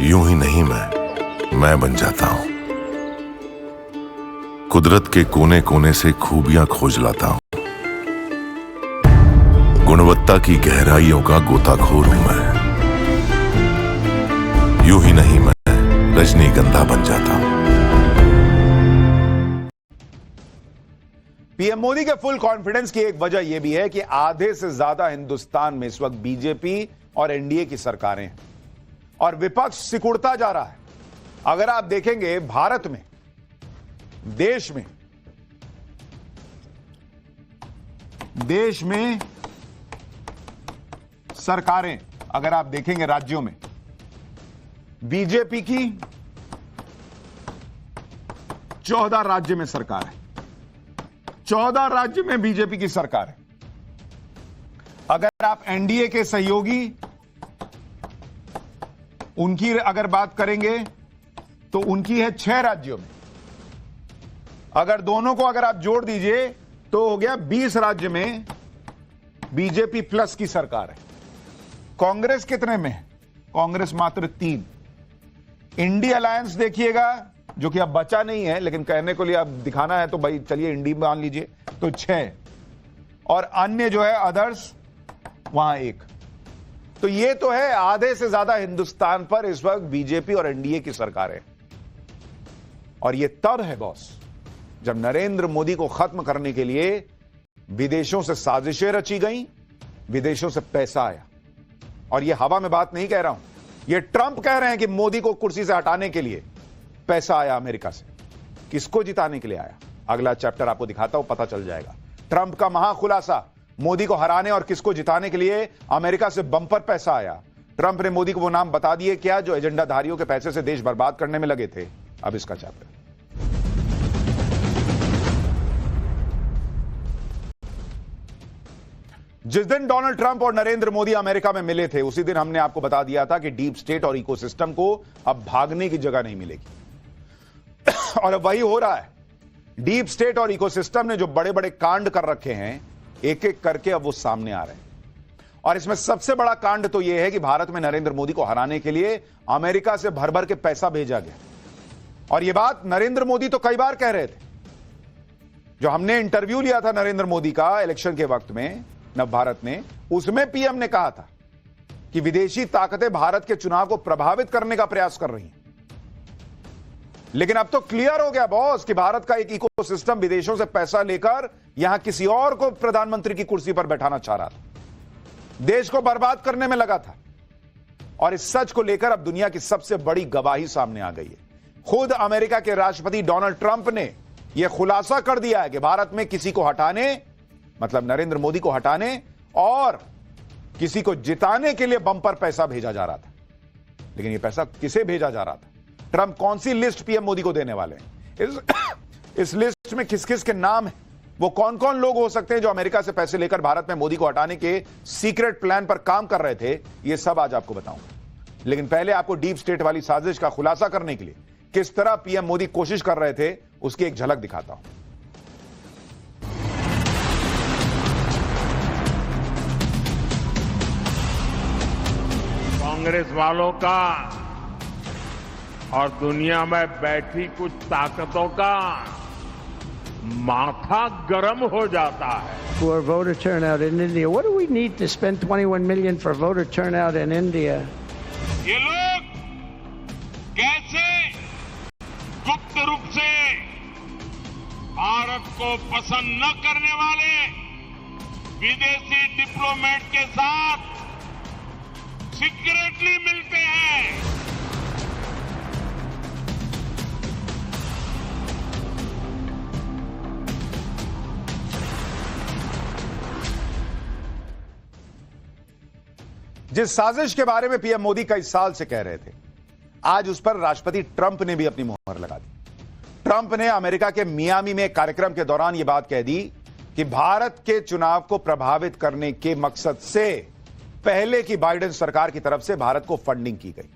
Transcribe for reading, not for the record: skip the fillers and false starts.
यूं ही नहीं मैं बन जाता हूं। कुदरत के कोने कोने से खूबियां खोज लाता हूं। गुणवत्ता की गहराइयों का गोताखोर हूं मैं। यूं ही नहीं मैं रजनीगंधा बन जाता हूं। पीएम मोदी के फुल कॉन्फिडेंस की एक वजह यह भी है कि आधे से ज्यादा हिंदुस्तान में इस वक्त बीजेपी और एनडीए की सरकारें हैं और विपक्ष सिकुड़ता जा रहा है। अगर आप देखेंगे भारत में, देश में सरकारें अगर आप देखेंगे राज्यों में, बीजेपी की 14 राज्य में सरकार है। 14 राज्य में बीजेपी की सरकार है। अगर आप एनडीए के सहयोगी उनकी अगर बात करेंगे तो उनकी है 6 राज्यों में। अगर दोनों को अगर आप जोड़ दीजिए तो हो गया 20 राज्य में बीजेपी प्लस की सरकार है। कांग्रेस कितने में है? कांग्रेस मात्र 3। इंडी अलायंस देखिएगा, जो कि अब बचा नहीं है, लेकिन कहने को लिए अब दिखाना है तो भाई चलिए इंडी मान लीजिए, तो 6। और अन्य जो है अदर्स, वहां 1। तो ये तो है आधे से ज्यादा हिंदुस्तान पर इस वक्त बीजेपी और एनडीए की सरकार है। और ये तब है बॉस जब नरेंद्र मोदी को खत्म करने के लिए विदेशों से साजिशें रची गई, विदेशों से पैसा आया। और ये हवा में बात नहीं कह रहा हूं, ये ट्रंप कह रहे हैं कि मोदी को कुर्सी से हटाने के लिए पैसा आया अमेरिका से। किसको जिताने के लिए आया? अगला चैप्टर आपको दिखाता हूं, पता चल जाएगा। ट्रंप का महाखुलासा, मोदी को हराने और किसको जिताने के लिए अमेरिका से बंपर पैसा आया। ट्रंप ने मोदी को वो नाम बता दिए क्या जो एजेंडाधारियों के पैसे से देश बर्बाद करने में लगे थे। अब इसका चैप्टर। जिस दिन डोनाल्ड ट्रंप और नरेंद्र मोदी अमेरिका में मिले थे, उसी दिन हमने आपको बता दिया था कि डीप स्टेट और इकोसिस्टम को अब भागने की जगह नहीं मिलेगी। और अब वही हो रहा है। डीप स्टेट और इकोसिस्टम ने जो बड़े बड़े कांड कर रखे हैं, एक एक करके अब वो सामने आ रहे हैं। और इसमें सबसे बड़ा कांड तो यह है कि भारत में नरेंद्र मोदी को हराने के लिए अमेरिका से भर भर के पैसा भेजा गया। और यह बात नरेंद्र मोदी तो कई बार कह रहे थे। जो हमने इंटरव्यू लिया था नरेंद्र मोदी का इलेक्शन के वक्त में नव भारत में, उसमें पीएम ने कहा था कि विदेशी ताकतें भारत के चुनाव को प्रभावित करने का प्रयास कर रही हैं। लेकिन अब तो क्लियर हो गया बॉस कि भारत का एक इकोसिस्टम विदेशों से पैसा लेकर यहां किसी और को प्रधानमंत्री की कुर्सी पर बैठाना चाह रहा था, देश को बर्बाद करने में लगा था। और इस सच को लेकर अब दुनिया की सबसे बड़ी गवाही सामने आ गई है। खुद अमेरिका के राष्ट्रपति डोनाल्ड ट्रंप ने यह खुलासा कर दिया है कि भारत में किसी को हटाने, मतलब नरेंद्र मोदी को हटाने और किसी को जिताने के लिए बंपर पैसा भेजा जा रहा था। लेकिन यह पैसा किसे भेजा जा रहा था? ट्रंप कौन सी लिस्ट पीएम मोदी को देने वाले हैं? इस लिस्ट में किस किस के नाम है? वो कौन कौन लोग हो सकते हैं जो अमेरिका से पैसे लेकर भारत में मोदी को हटाने के सीक्रेट प्लान पर काम कर रहे थे? ये सब आज आपको बताऊंगा। लेकिन पहले आपको डीप स्टेट वाली साजिश का खुलासा करने के लिए किस तरह पीएम मोदी कोशिश कर रहे थे, उसकी एक झलक दिखाता हूं। कांग्रेस वालों का और दुनिया में बैठी कुछ ताकतों का माथा गर्म हो जाता है। For voter turnout in India, what do we need to spend 21 million for voter turnout in India? ये लोग कैसे गुप्त रूप से भारत को पसंद न करने वाले विदेशी डिप्लोमेट के साथ सीक्रेटली मिलते हैं। जिस साजिश के बारे में पीएम मोदी कई साल से कह रहे थे, आज उस पर राष्ट्रपति ट्रंप ने भी अपनी मुहर लगा दी। ट्रंप ने अमेरिका के मियामी में कार्यक्रम के दौरान यह बात कह दी कि भारत के चुनाव को प्रभावित करने के मकसद से पहले की बाइडेन सरकार की तरफ से भारत को फंडिंग की गई।